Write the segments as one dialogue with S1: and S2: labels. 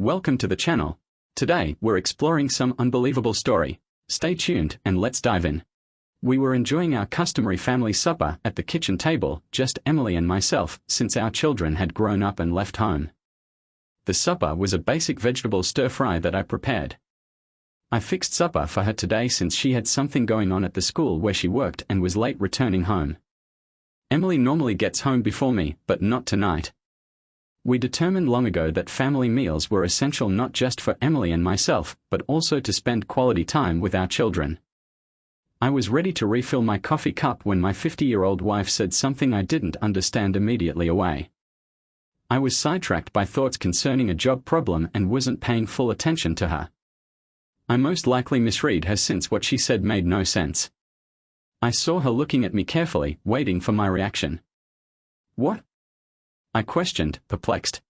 S1: Welcome to the channel. Today, we're exploring some unbelievable story. Stay tuned and let's dive in. We were enjoying our customary family supper at the kitchen table, just Emily and myself, since our children had grown up and left home. The supper was a basic vegetable stir-fry that I prepared. I fixed supper for her today since she had something going on at the school where she worked and was late returning home. Emily normally gets home before me, but not tonight. We determined long ago that family meals were essential not just for Emily and myself, but also to spend quality time with our children. I was ready to refill my coffee cup when my 50-year-old wife said something I didn't understand immediately away. I was sidetracked by thoughts concerning a job problem and wasn't paying full attention to her. I most likely misread her since what she said made no sense. I saw her looking at me carefully, waiting for my reaction. "What?" I questioned, perplexed.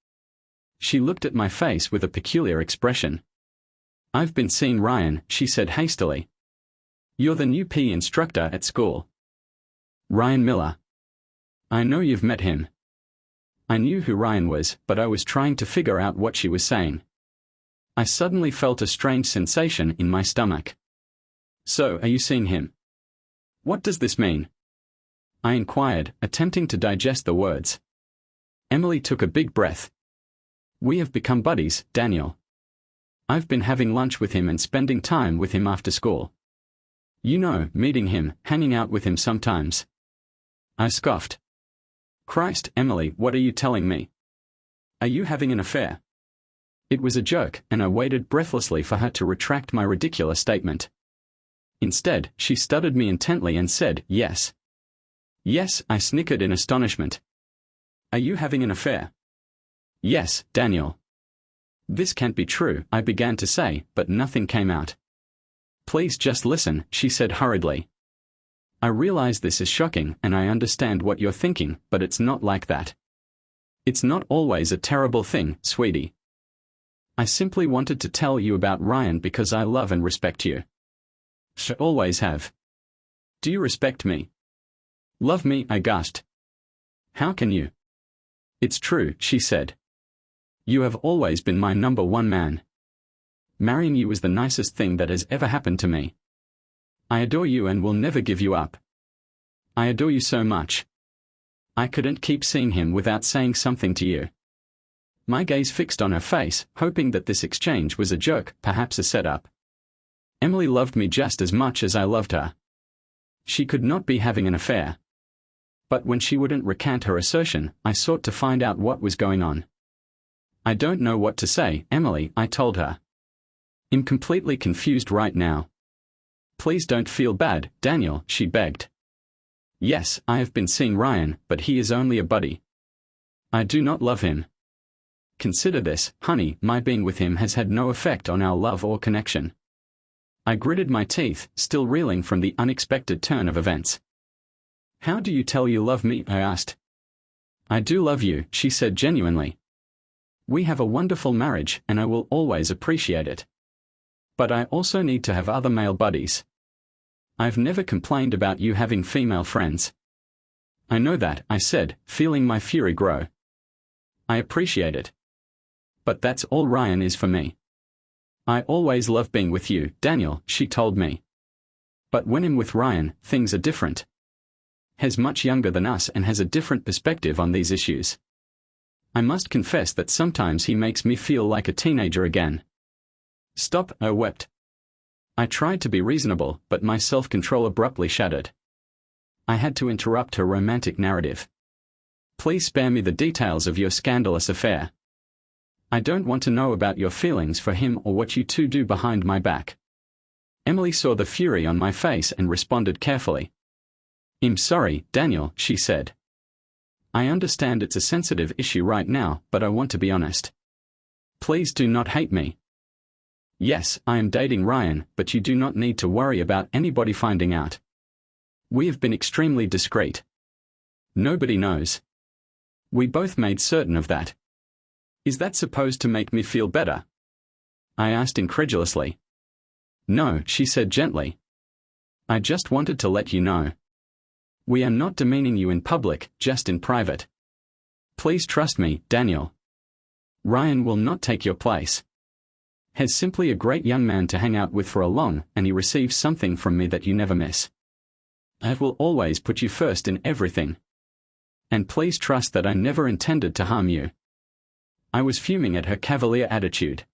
S1: She looked at my face with a peculiar expression. "I've been seeing Ryan," she said hastily. "You're the new PE instructor at school." "Ryan Miller. I know you've met him." I knew who Ryan was, but I was trying to figure out what she was saying. I suddenly felt a strange sensation in my stomach. "So, are you seeing him? What does this mean?" I inquired, attempting to digest the words. Emily took a big breath. "We have become buddies, Daniel. I've been having lunch with him and spending time with him after school. You know, meeting him, hanging out with him sometimes." I scoffed. "Christ, Emily, what are you telling me? Are you having an affair?" It was a joke, and I waited breathlessly for her to retract my ridiculous statement. Instead, she studied me intently and said, "Yes." "Yes," I snickered in astonishment. "Are you having an affair?" "Yes, Daniel." "This can't be true," I began to say, but nothing came out. "Please just listen," she said hurriedly. "I realize this is shocking and I understand what you're thinking, but it's not like that. It's not always a terrible thing, sweetie. I simply wanted to tell you about Ryan because I love and respect you. I always have." "Do you respect me?" "Love me?" I gasped. "How can you?" "It's true," she said. "You have always been my number one man. Marrying you was the nicest thing that has ever happened to me. I adore you and will never give you up. I adore you so much." I couldn't keep seeing him without saying something to you. My gaze fixed on her face, hoping that this exchange was a joke, perhaps a setup. Emily loved me just as much as I loved her. She could not be having an affair. But when she wouldn't recant her assertion, I sought to find out what was going on. "I don't know what to say, Emily," I told her. "I'm completely confused right now." "Please don't feel bad, Daniel," she begged. "Yes, I have been seeing Ryan, but he is only a buddy. I do not love him. Consider this, honey, my being with him has had no effect on our love or connection." I gritted my teeth, still reeling from the unexpected turn of events. "How do you tell you love me?" I asked. "I do love you," she said genuinely. "We have a wonderful marriage and I will always appreciate it. But I also need to have other male buddies. I've never complained about you having female friends." "I know that," I said, feeling my fury grow. "I appreciate it. But that's all Ryan is for me. I always love being with you, Daniel," she told me. "But when I'm with Ryan, things are different. He's much younger than us and has a different perspective on these issues. I must confess that sometimes he makes me feel like a teenager again." "Stop," I wept. I tried to be reasonable, but my self-control abruptly shattered. I had to interrupt her romantic narrative. "Please spare me the details of your scandalous affair. I don't want to know about your feelings for him or what you two do behind my back." Emily saw the fury on my face and responded carefully. "I'm sorry, Daniel," she said. "I understand it's a sensitive issue right now, but I want to be honest. Please do not hate me. Yes, I am dating Ryan, but you do not need to worry about anybody finding out. We have been extremely discreet. Nobody knows. We both made certain of that." "Is that supposed to make me feel better?" I asked incredulously. "No," she said gently. "I just wanted to let you know. We are not demeaning you in public, just in private. Please trust me, Daniel." Ryan will not take your place. He's simply a great young man to hang out with for a long, and he receives something from me that you never miss. I will always put you first in everything. And please trust that I never intended to harm you. I was fuming at her cavalier attitude.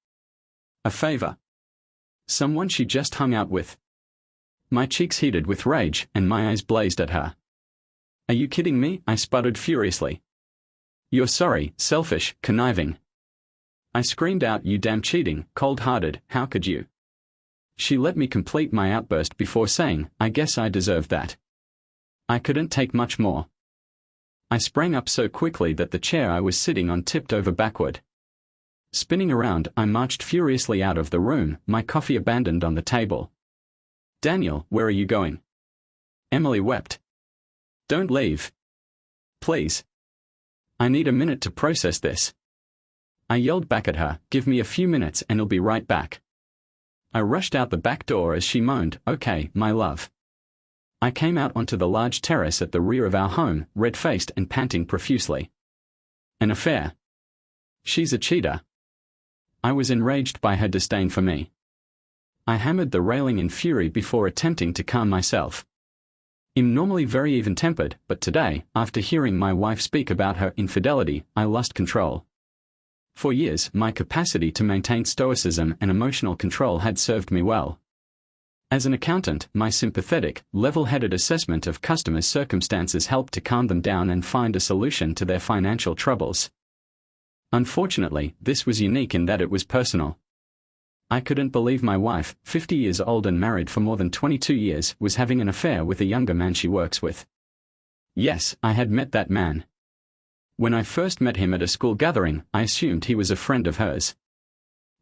S1: A favor. Someone she just hung out with. My cheeks heated with rage, and my eyes blazed at her. Are you kidding me? I sputtered furiously. You're sorry, selfish, conniving. I screamed out, you damn cheating, cold-hearted, how could you? She let me complete my outburst before saying, I guess I deserved that. I couldn't take much more. I sprang up so quickly that the chair I was sitting on tipped over backward. Spinning around, I marched furiously out of the room, my coffee abandoned on the table. Daniel, where are you going? Emily wept. Don't leave. Please. I need a minute to process this. I yelled back at her, give me a few minutes and I'll be right back. I rushed out the back door as she moaned, okay, my love. I came out onto the large terrace at the rear of our home, red-faced and panting profusely. An affair. She's a cheater. I was enraged by her disdain for me. I hammered the railing in fury before attempting to calm myself. I'm normally very even-tempered, but today, after hearing my wife speak about her infidelity, I lost control. For years, my capacity to maintain stoicism and emotional control had served me well. As an accountant, my sympathetic, level-headed assessment of customers' circumstances helped to calm them down and find a solution to their financial troubles. Unfortunately, this was unique in that it was personal. I couldn't believe my wife, 50 years old and married for more than 22 years, was having an affair with a younger man she works with. Yes, I had met that man. When I first met him at a school gathering, I assumed he was a friend of hers.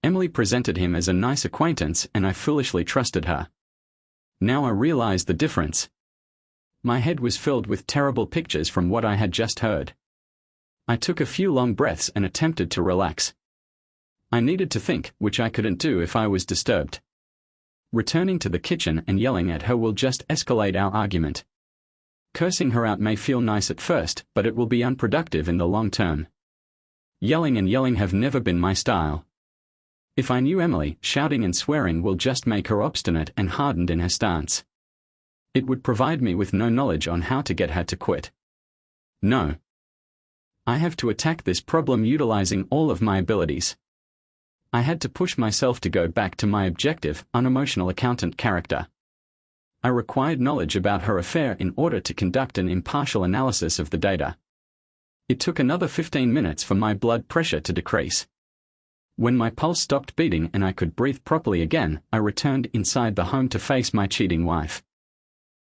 S1: Emily presented him as a nice acquaintance and I foolishly trusted her. Now I realized the difference. My head was filled with terrible pictures from what I had just heard. I took a few long breaths and attempted to relax. I needed to think, which I couldn't do if I was disturbed. Returning to the kitchen and yelling at her will just escalate our argument. Cursing her out may feel nice at first, but it will be unproductive in the long term. Yelling and yelling have never been my style. If I knew Emily, shouting and swearing will just make her obstinate and hardened in her stance. It would provide me with no knowledge on how to get her to quit. No. I have to attack this problem utilizing all of my abilities. I had to push myself to go back to my objective, unemotional accountant character. I required knowledge about her affair in order to conduct an impartial analysis of the data. It took another 15 minutes for my blood pressure to decrease. When my pulse stopped beating and I could breathe properly again, I returned inside the home to face my cheating wife.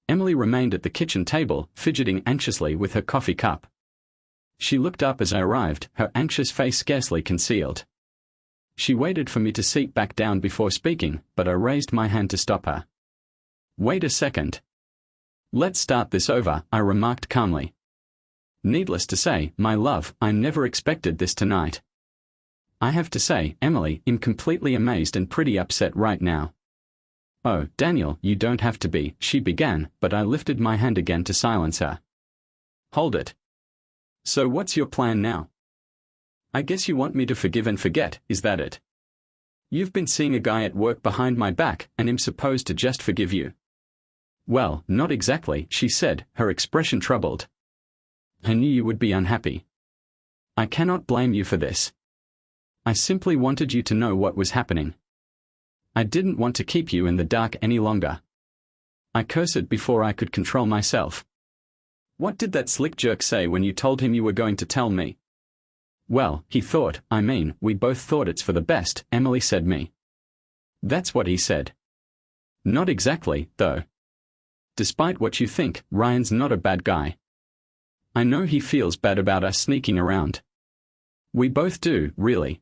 S1: Emily remained at the kitchen table, fidgeting anxiously with her coffee cup. She looked up as I arrived, her anxious face scarcely concealed. She waited for me to seat back down before speaking, but I raised my hand to stop her. Wait a second. Let's start this over, I remarked calmly. Needless to say, my love, I never expected this tonight. I have to say, Emily, I'm completely amazed and pretty upset right now. Oh, Daniel, you don't have to be, she began, but I lifted my hand again to silence her. Hold it. So what's your plan now? I guess you want me to forgive and forget, is that it? You've been seeing a guy at work behind my back, and I'm supposed to just forgive you. Well, not exactly, she said, her expression troubled. I knew you would be unhappy. I cannot blame you for this. I simply wanted you to know what was happening. I didn't want to keep you in the dark any longer. I cursed before I could control myself. What did that slick jerk say when you told him you were going to tell me? Well, he thought, we both thought it's for the best, Emily said me. That's what he said. Not exactly, though. Despite what you think, Ryan's not a bad guy. I know he feels bad about us sneaking around. We both do, really.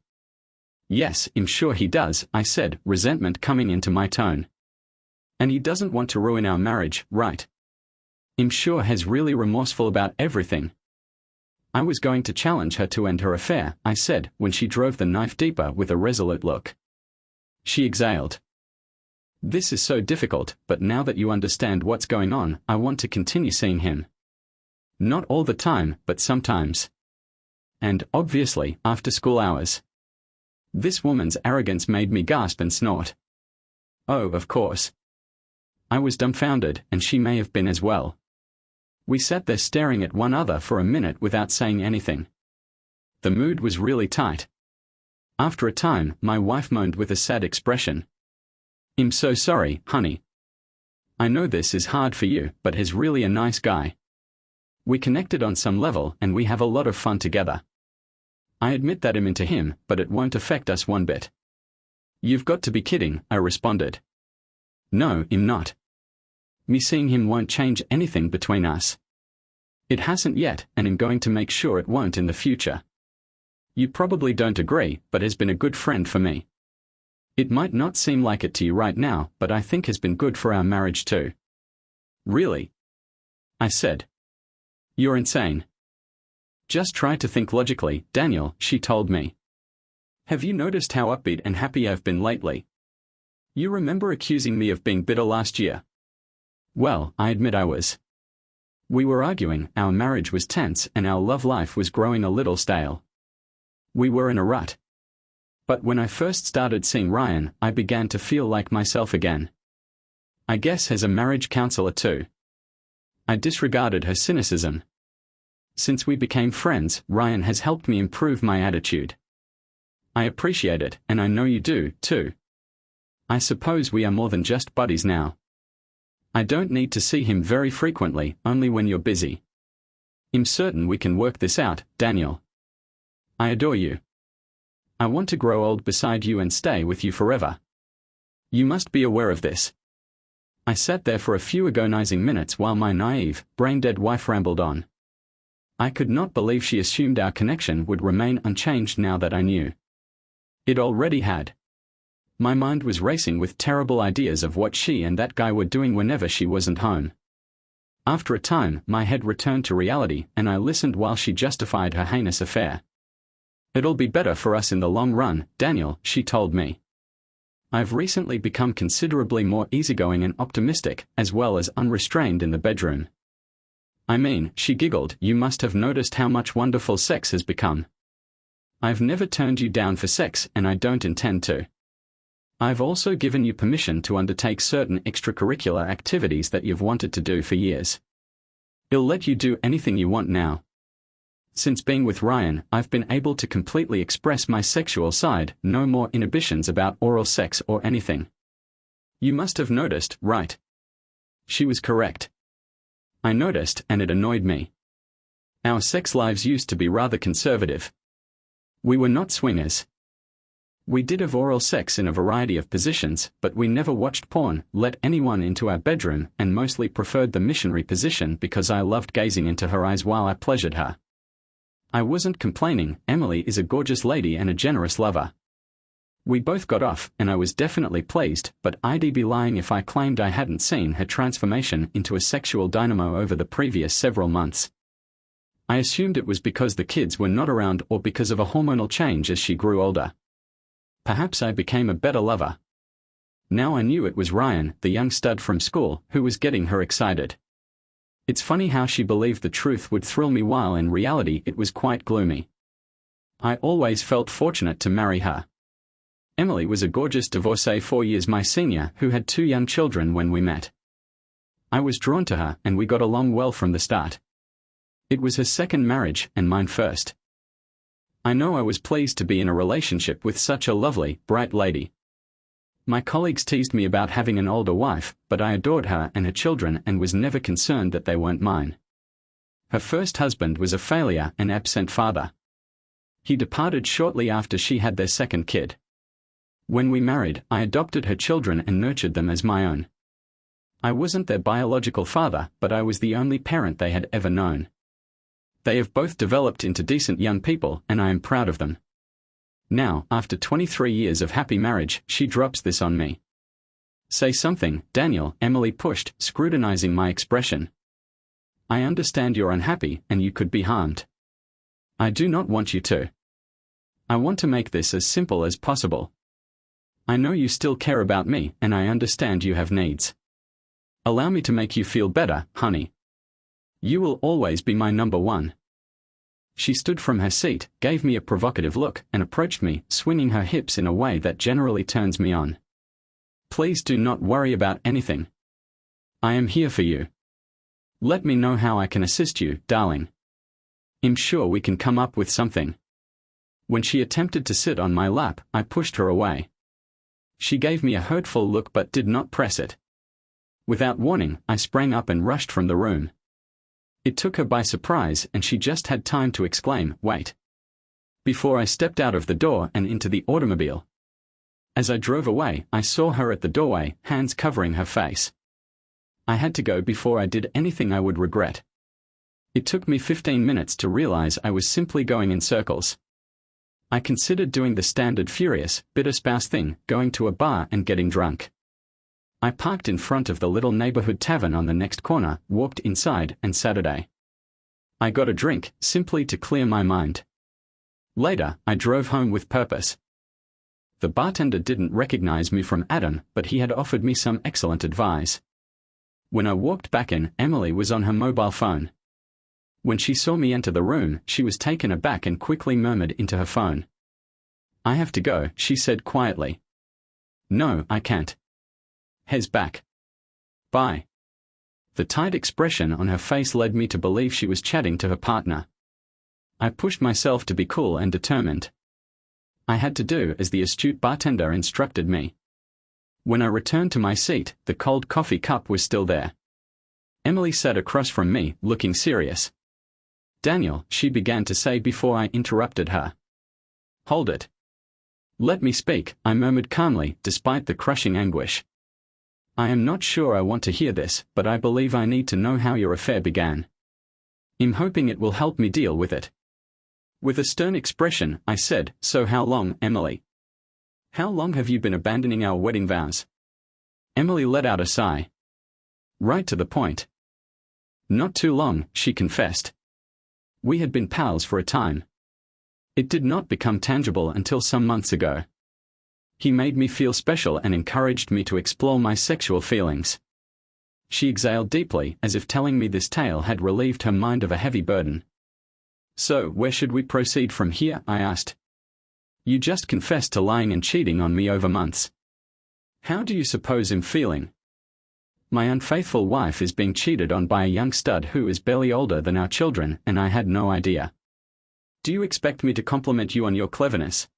S1: Yes, I'm sure he does, I said, resentment coming into my tone. And he doesn't want to ruin our marriage, right? I'm sure he's really remorseful about everything. I was going to challenge her to end her affair, I said, when she drove the knife deeper with a resolute look. She exhaled. This is so difficult, but now that you understand what's going on, I want to continue seeing him. Not all the time, but sometimes. And, obviously, after school hours. This woman's arrogance made me gasp and snort. Oh, of course. I was dumbfounded, and she may have been as well. We sat there staring at one another for a minute without saying anything. The mood was really tight. After a time, my wife moaned with a sad expression. "I'm so sorry, honey. I know this is hard for you, but he's really a nice guy. We connected on some level and we have a lot of fun together. I admit that I'm into him, but it won't affect us one bit." "You've got to be kidding," I responded. "No, I'm not. Me seeing him won't change anything between us. It hasn't yet, and I'm going to make sure it won't in the future. You probably don't agree, but he's been a good friend for me. It might not seem like it to you right now, but I think he's been good for our marriage too." "Really?" I said. "You're insane. Just try to think logically, Daniel," she told me. "Have you noticed how upbeat and happy I've been lately? You remember accusing me of being bitter last year?" Well, I admit I was. We were arguing, our marriage was tense, and our love life was growing a little stale. We were in a rut. But when I first started seeing Ryan, I began to feel like myself again. I guess as a marriage counselor too. I disregarded her cynicism. Since we became friends, Ryan has helped me improve my attitude. I appreciate it, and I know you do, too. I suppose we are more than just buddies now. I don't need to see him very frequently, only when you're busy. I'm certain we can work this out, Daniel. I adore you. I want to grow old beside you and stay with you forever. You must be aware of this." I sat there for a few agonizing minutes while my naive, brain-dead wife rambled on. I could not believe she assumed our connection would remain unchanged now that I knew. It already had. My mind was racing with terrible ideas of what she and that guy were doing whenever she wasn't home. After a time, my head returned to reality, and I listened while she justified her heinous affair. "It'll be better for us in the long run, Daniel," she told me. "I've recently become considerably more easygoing and optimistic, as well as unrestrained in the bedroom. I mean," she giggled, "you must have noticed how much wonderful sex has become. I've never turned you down for sex, and I don't intend to. I've also given you permission to undertake certain extracurricular activities that you've wanted to do for years. I'll let you do anything you want now. Since being with Ryan, I've been able to completely express my sexual side, no more inhibitions about oral sex or anything. You must have noticed, right?" She was correct. I noticed, and it annoyed me. Our sex lives used to be rather conservative. We were not swingers. We did have oral sex in a variety of positions, but we never watched porn, let anyone into our bedroom, and mostly preferred the missionary position because I loved gazing into her eyes while I pleasured her. I wasn't complaining. Emily is a gorgeous lady and a generous lover. We both got off, and I was definitely pleased, but I'd be lying if I claimed I hadn't seen her transformation into a sexual dynamo over the previous several months. I assumed it was because the kids were not around or because of a hormonal change as she grew older. Perhaps I became a better lover. Now I knew it was Ryan, the young stud from school, who was getting her excited. It's funny how she believed the truth would thrill me while in reality it was quite gloomy. I always felt fortunate to marry her. Emily was a gorgeous divorcee 4 years my senior who had 2 young children when we met. I was drawn to her and we got along well from the start. It was her second marriage and mine first. I know I was pleased to be in a relationship with such a lovely, bright lady. My colleagues teased me about having an older wife, but I adored her and her children and was never concerned that they weren't mine. Her first husband was a failure and absent father. He departed shortly after she had their second kid. When we married, I adopted her children and nurtured them as my own. I wasn't their biological father, but I was the only parent they had ever known. They have both developed into decent young people, and I am proud of them. Now, after 23 years of happy marriage, she drops this on me. "Say something, Daniel," Emily pushed, scrutinizing my expression. "I understand you're unhappy, and you could be harmed. I do not want you to. I want to make this as simple as possible. I know you still care about me, and I understand you have needs. Allow me to make you feel better, honey. You will always be my number one." She stood from her seat, gave me a provocative look, and approached me, swinging her hips in a way that generally turns me on. Please do not worry about anything. I am here for you. Let me know how I can assist you, darling. I'm sure we can come up with something. When she attempted to sit on my lap, I pushed her away. She gave me a hurtful look but did not press it. Without warning, I sprang up and rushed from the room. It took her by surprise and she just had time to exclaim, "Wait," before I stepped out of the door and into the automobile. As I drove away, I saw her at the doorway, hands covering her face. I had to go before I did anything I would regret. It took me 15 minutes to realize I was simply going in circles. I considered doing the standard furious, bitter spouse thing, going to a bar and getting drunk. I parked in front of the little neighborhood tavern on the next corner, walked inside, and Saturday. I got a drink, simply to clear my mind. Later, I drove home with purpose. The bartender didn't recognize me from Adam, but he had offered me some excellent advice. When I walked back in, Emily was on her mobile phone. When she saw me enter the room, she was taken aback and quickly murmured into her phone. "I have to go," she said quietly. "No, I can't. He's back. Bye." The tight expression on her face led me to believe she was chatting to her partner. I pushed myself to be cool and determined. I had to do as the astute bartender instructed me. When I returned to my seat, the cold coffee cup was still there. Emily sat across from me, looking serious. "Daniel," she began to say before I interrupted her. "Hold it. Let me speak," I murmured calmly, despite the crushing anguish. "I am not sure I want to hear this, but I believe I need to know how your affair began. I'm hoping it will help me deal with it." With a stern expression, I said, "So how long, Emily? How long have you been abandoning our wedding vows?" Emily let out a sigh. "Right to the point." "Not too long," she confessed. "We had been pals for a time. It did not become tangible until some months ago. He made me feel special and encouraged me to explore my sexual feelings." She exhaled deeply, as if telling me this tale had relieved her mind of a heavy burden. "So, where should we proceed from here?" I asked. "You just confessed to lying and cheating on me over months. How do you suppose I'm feeling? My unfaithful wife is being cheated on by a young stud who is barely older than our children, and I had no idea. Do you expect me to compliment you on your cleverness?"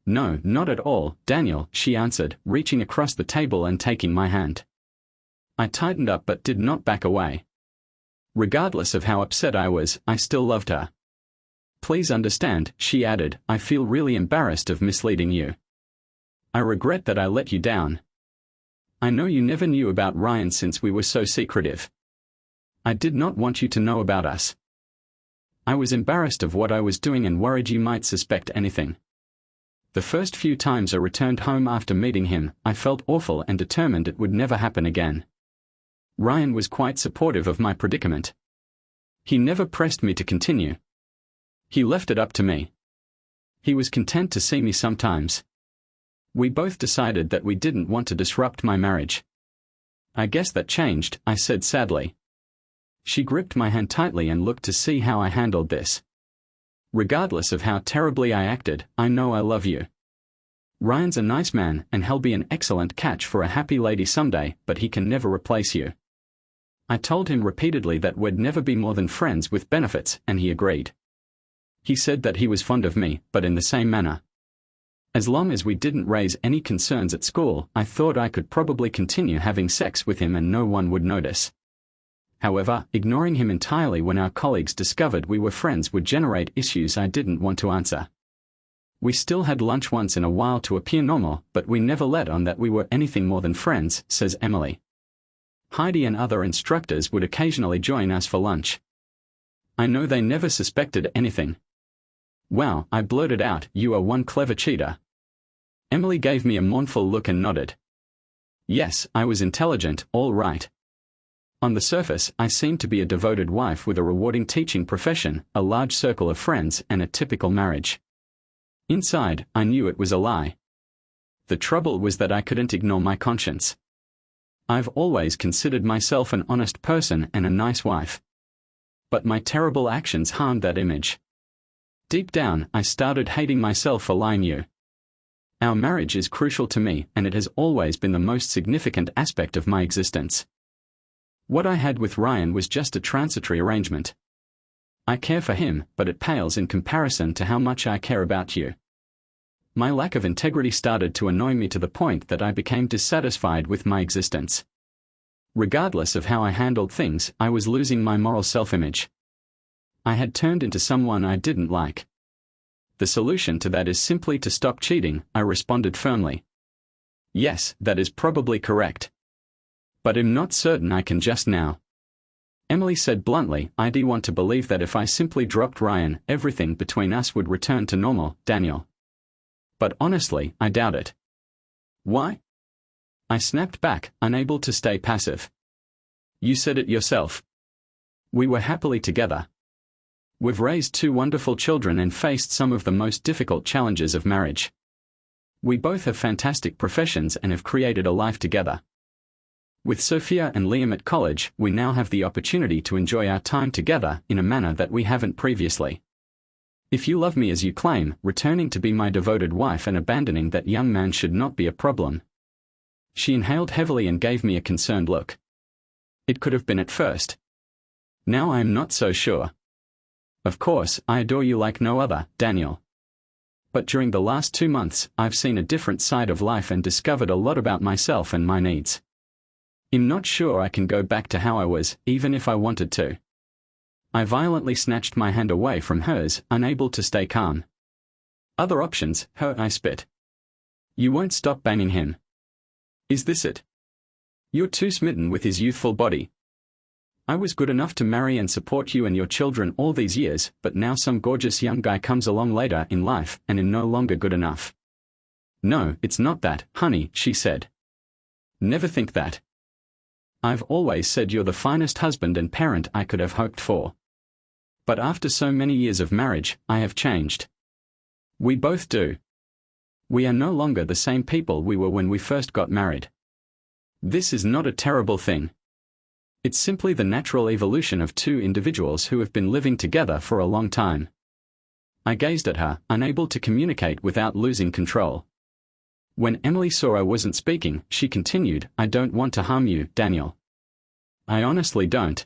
S1: "No, not at all, Daniel," she answered, reaching across the table and taking my hand. I tightened up but did not back away. Regardless of how upset I was, I still loved her. "Please understand," she added, "I feel really embarrassed of misleading you. I regret that I let you down. I know you never knew about Ryan since we were so secretive. I did not want you to know about us. I was embarrassed of what I was doing and worried you might suspect anything. The first few times I returned home after meeting him, I felt awful and determined it would never happen again. Ryan was quite supportive of my predicament. He never pressed me to continue. He left it up to me. He was content to see me sometimes. We both decided that we didn't want to disrupt my marriage." "I guess that changed," I said sadly. She gripped my hand tightly and looked to see how I handled this. "Regardless of how terribly I acted, I know I love you. Ryan's a nice man and he'll be an excellent catch for a happy lady someday, but he can never replace you." I told him repeatedly that we'd never be more than friends with benefits, and he agreed. He said that he was fond of me, but in the same manner. As long as we didn't raise any concerns at school, I thought I could probably continue having sex with him and no one would notice. However, ignoring him entirely when our colleagues discovered we were friends would generate issues I didn't want to answer. We still had lunch once in a while to appear normal, but we never let on that we were anything more than friends, says Emily. Heidi and other instructors would occasionally join us for lunch. I know they never suspected anything. "Wow," I blurted out, "you are one clever cheater." Emily gave me a mournful look and nodded. Yes, I was intelligent, all right. On the surface, I seemed to be a devoted wife with a rewarding teaching profession, a large circle of friends, and a typical marriage. Inside, I knew it was a lie. The trouble was that I couldn't ignore my conscience. I've always considered myself an honest person and a nice wife. But my terrible actions harmed that image. Deep down, I started hating myself for lying you. Our marriage is crucial to me, and it has always been the most significant aspect of my existence. What I had with Ryan was just a transitory arrangement. I care for him, but it pales in comparison to how much I care about you. My lack of integrity started to annoy me to the point that I became dissatisfied with my existence. Regardless of how I handled things, I was losing my moral self-image. I had turned into someone I didn't like. The solution to that is simply to stop cheating, I responded firmly. Yes, that is probably correct. But I'm not certain I can just now. Emily said bluntly, I do want to believe that if I simply dropped Ryan, everything between us would return to normal, Daniel. But honestly, I doubt it. Why? I snapped back, unable to stay passive. You said it yourself. We were happily together. We've raised 2 wonderful children and faced some of the most difficult challenges of marriage. We both have fantastic professions and have created a life together. With Sophia and Liam at college, we now have the opportunity to enjoy our time together in a manner that we haven't previously. If you love me as you claim, returning to be my devoted wife and abandoning that young man should not be a problem. She inhaled heavily and gave me a concerned look. It could have been at first. Now I am not so sure. Of course, I adore you like no other, Daniel. But during the last 2 months, I've seen a different side of life and discovered a lot about myself and my needs. I'm not sure I can go back to how I was, even if I wanted to. I violently snatched my hand away from hers, unable to stay calm. Other options, I spit. You won't stop banging him. Is this it? You're too smitten with his youthful body. I was good enough to marry and support you and your children all these years, but now some gorgeous young guy comes along later in life and I'm no longer good enough. No, it's not that, honey, she said. Never think that. I've always said you're the finest husband and parent I could have hoped for. But after so many years of marriage, I have changed. We both do. We are no longer the same people we were when we first got married. This is not a terrible thing. It's simply the natural evolution of 2 individuals who have been living together for a long time. I gazed at her, unable to communicate without losing control. When Emily saw I wasn't speaking, she continued, I don't want to harm you, Daniel. I honestly don't.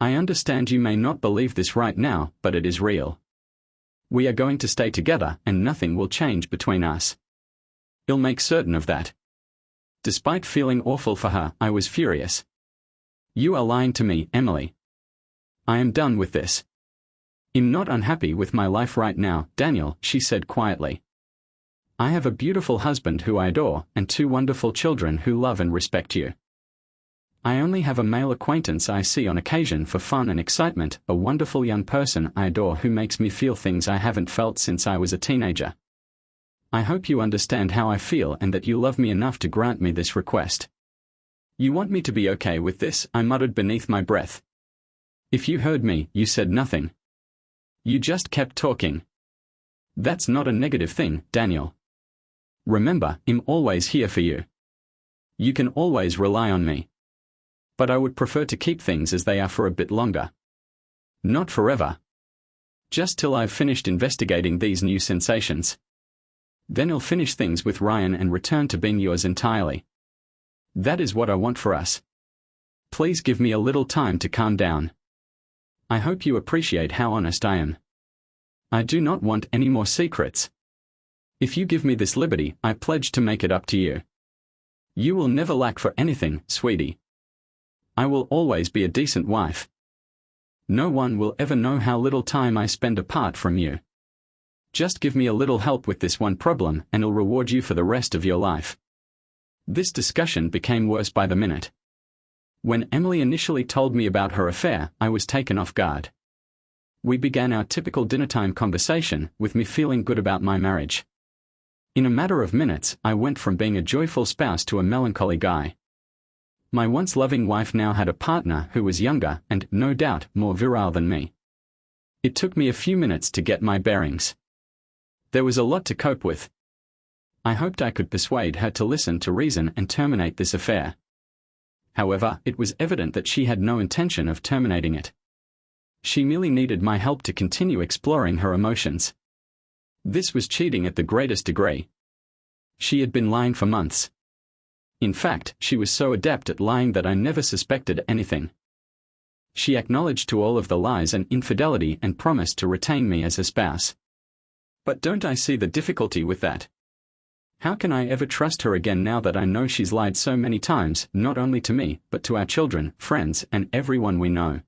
S1: I understand you may not believe this right now, but it is real. We are going to stay together, and nothing will change between us. I'll make certain of that. Despite feeling awful for her, I was furious. You are lying to me, Emily. I am done with this. I'm not unhappy with my life right now, Daniel, she said quietly. I have a beautiful husband who I adore, and 2 wonderful children who love and respect you. I only have a male acquaintance I see on occasion for fun and excitement, a wonderful young person I adore who makes me feel things I haven't felt since I was a teenager. I hope you understand how I feel and that you love me enough to grant me this request. You want me to be okay with this, I muttered beneath my breath. If you heard me, you said nothing. You just kept talking. That's not a negative thing, Daniel. Remember, I'm always here for you. You can always rely on me. But I would prefer to keep things as they are for a bit longer. Not forever. Just till I've finished investigating these new sensations. Then I'll finish things with Ryan and return to being yours entirely. That is what I want for us. Please give me a little time to calm down. I hope you appreciate how honest I am. I do not want any more secrets. If you give me this liberty, I pledge to make it up to you. You will never lack for anything, sweetie. I will always be a decent wife. No one will ever know how little time I spend apart from you. Just give me a little help with this one problem and I'll reward you for the rest of your life. This discussion became worse by the minute. When Emily initially told me about her affair, I was taken off guard. We began our typical dinnertime conversation, with me feeling good about my marriage. In a matter of minutes, I went from being a joyful spouse to a melancholy guy. My once loving wife now had a partner who was younger and, no doubt, more virile than me. It took me a few minutes to get my bearings. There was a lot to cope with. I hoped I could persuade her to listen to reason and terminate this affair. However, it was evident that she had no intention of terminating it. She merely needed my help to continue exploring her emotions. This was cheating at the greatest degree. She had been lying for months. In fact, she was so adept at lying that I never suspected anything. She acknowledged to all of the lies and infidelity and promised to retain me as her spouse. But don't I see the difficulty with that? How can I ever trust her again now that I know she's lied so many times, not only to me, but to our children, friends, and everyone we know?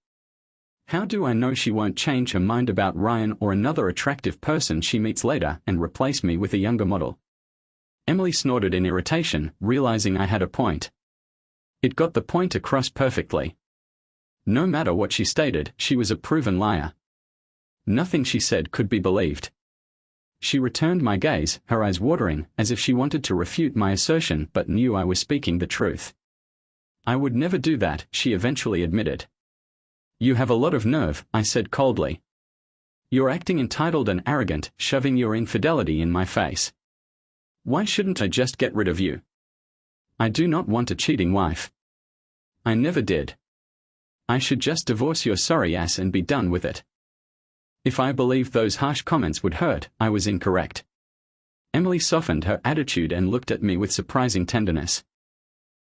S1: How do I know she won't change her mind about Ryan or another attractive person she meets later and replace me with a younger model? Emily snorted in irritation, realizing I had a point. It got the point across perfectly. No matter what she stated, she was a proven liar. Nothing she said could be believed. She returned my gaze, her eyes watering, as if she wanted to refute my assertion but knew I was speaking the truth. I would never do that, she eventually admitted. You have a lot of nerve, I said coldly. You're acting entitled and arrogant, shoving your infidelity in my face. Why shouldn't I just get rid of you? I do not want a cheating wife. I never did. I should just divorce your sorry ass and be done with it. If I believed those harsh comments would hurt, I was incorrect. Emily softened her attitude and looked at me with surprising tenderness.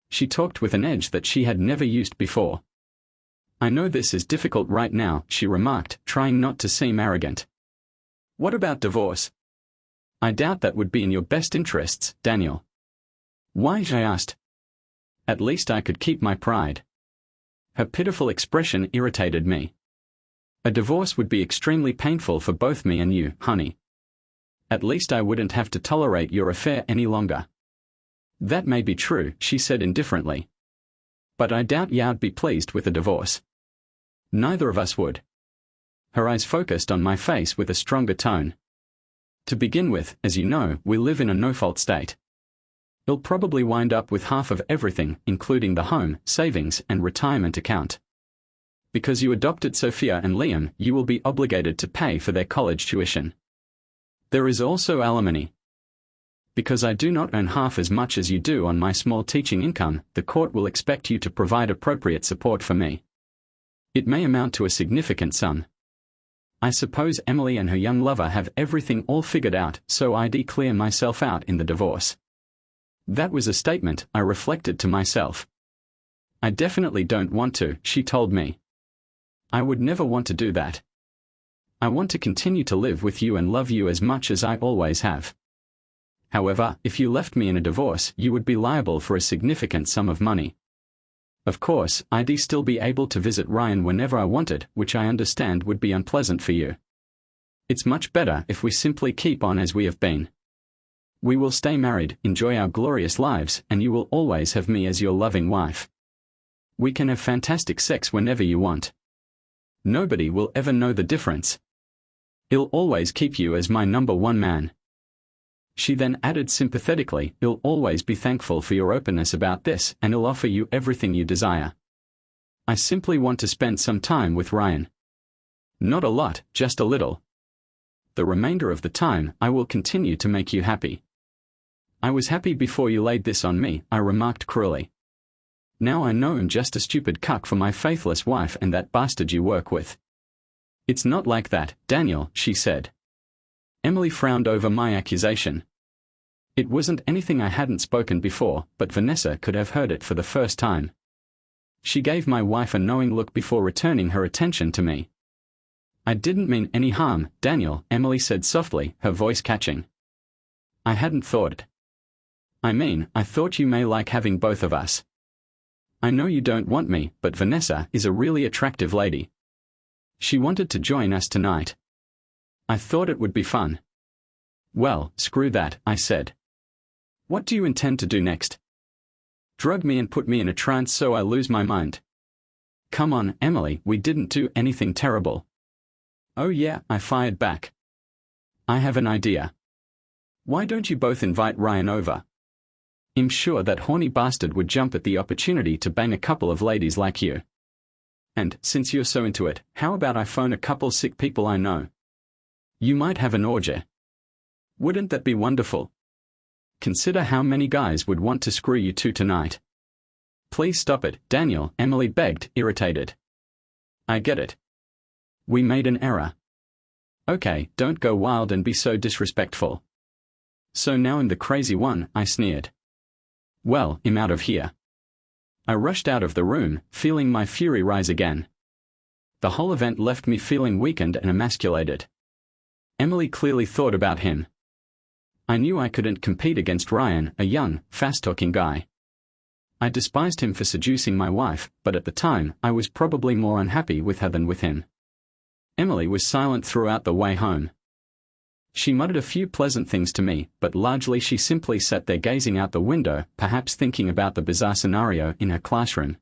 S1: She talked with an edge that she had never used before. I know this is difficult right now, she remarked, trying not to seem arrogant. What about divorce? I doubt that would be in your best interests, Daniel. Why? I asked. At least I could keep my pride. Her pitiful expression irritated me. A divorce would be extremely painful for both me and you, honey. At least I wouldn't have to tolerate your affair any longer. That may be true, she said indifferently. But I doubt you'd be pleased with a divorce. Neither of us would. Her eyes focused on my face with a stronger tone. To begin with, as you know, we live in a no-fault state. You'll probably wind up with half of everything, including the home, savings, and retirement account. Because you adopted Sophia and Liam, you will be obligated to pay for their college tuition. There is also alimony. Because I do not earn half as much as you do on my small teaching income, the court will expect you to provide appropriate support for me. It may amount to a significant sum. I suppose Emily and her young lover have everything all figured out, so I'd clear myself out in the divorce. That was a statement, I reflected to myself. I definitely don't want to, she told me. I would never want to do that. I want to continue to live with you and love you as much as I always have. However, if you left me in a divorce, you would be liable for a significant sum of money. Of course, I'd still be able to visit Ryan whenever I wanted, which I understand would be unpleasant for you. It's much better if we simply keep on as we have been. We will stay married, enjoy our glorious lives, and you will always have me as your loving wife. We can have fantastic sex whenever you want. Nobody will ever know the difference. I'll always keep you as my number one man. She then added sympathetically, I'll always be thankful for your openness about this, and I'll offer you everything you desire. I simply want to spend some time with Ryan. Not a lot, just a little. The remainder of the time, I will continue to make you happy. I was happy before you laid this on me, I remarked cruelly. Now I know I'm just a stupid cuck for my faithless wife and that bastard you work with. It's not like that, Daniel, she said. Emily frowned over my accusation. It wasn't anything I hadn't spoken before, but Vanessa could have heard it for the first time. She gave my wife a knowing look before returning her attention to me. I didn't mean any harm, Daniel, Emily said softly, her voice catching. I hadn't thought. I thought you may like having both of us. I know you don't want me, but Vanessa is a really attractive lady. She wanted to join us tonight. I thought it would be fun. Well, screw that, I said. What do you intend to do next? Drug me and put me in a trance so I lose my mind. Come on, Emily, we didn't do anything terrible. Oh yeah, I fired back. I have an idea. Why don't you both invite Ryan over? I'm sure that horny bastard would jump at the opportunity to bang a couple of ladies like you. And, since you're so into it, how about I phone a couple sick people I know? You might have an orgy. Wouldn't that be wonderful? Consider how many guys would want to screw you two tonight. Please stop it, Daniel, Emily begged, irritated. I get it. We made an error. Okay, don't go wild and be so disrespectful. So now I'm the crazy one, I sneered. Well, I'm out of here. I rushed out of the room, feeling my fury rise again. The whole event left me feeling weakened and emasculated. Emily clearly thought about him. I knew I couldn't compete against Ryan, a young, fast-talking guy. I despised him for seducing my wife, but at the time, I was probably more unhappy with her than with him. Emily was silent throughout the way home. She muttered a few pleasant things to me, but largely she simply sat there gazing out the window, perhaps thinking about the bizarre scenario in her classroom.